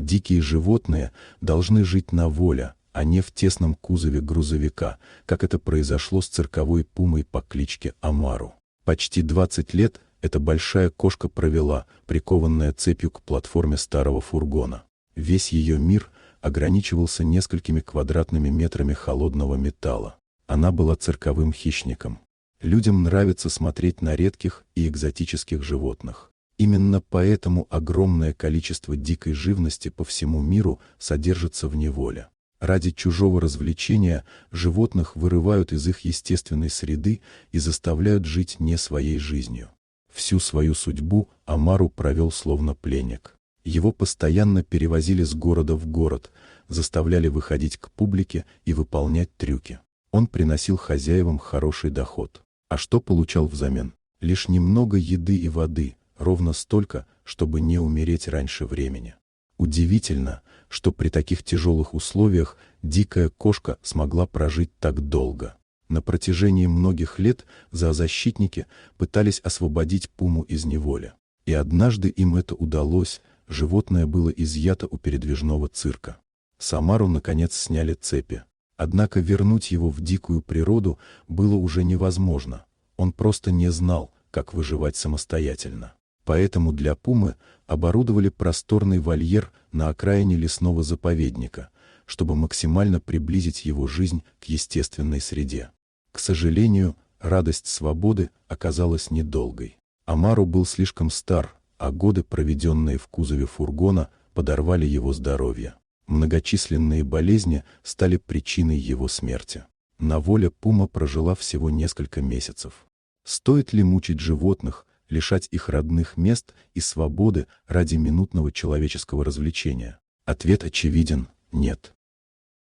Дикие животные должны жить на воле, а не в тесном кузове грузовика, как это произошло с цирковой пумой по кличке Амару. Почти 20 лет эта большая кошка провела, прикованная цепью к платформе старого фургона. Весь ее мир ограничивался несколькими квадратными метрами холодного металла. Она была цирковым хищником. Людям нравится смотреть на редких и экзотических животных. Именно поэтому огромное количество дикой живности по всему миру содержится в неволе. Ради чужого развлечения животных вырывают из их естественной среды и заставляют жить не своей жизнью. Всю свою судьбу Амару провел словно пленник. Его постоянно перевозили с города в город, заставляли выходить к публике и выполнять трюки. Он приносил хозяевам хороший доход. А что получал взамен? Лишь немного еды и воды, ровно столько, чтобы не умереть раньше времени. Удивительно, что при таких тяжелых условиях дикая кошка смогла прожить так долго. На протяжении многих лет зоозащитники пытались освободить пуму из неволи. И однажды им это удалось, животное было изъято у передвижного цирка. С Амару наконец сняли цепи. Однако вернуть его в дикую природу было уже невозможно. Он просто не знал, как выживать самостоятельно. Поэтому для пумы оборудовали просторный вольер на окраине лесного заповедника, чтобы максимально приблизить его жизнь к естественной среде. К сожалению, радость свободы оказалась недолгой. Амару был слишком стар, а годы, проведенные в кузове фургона, подорвали его здоровье. Многочисленные болезни стали причиной его смерти. На воле пума прожила всего несколько месяцев. Стоит ли мучить животных, лишать их родных мест и свободы ради минутного человеческого развлечения? Ответ очевиден – нет.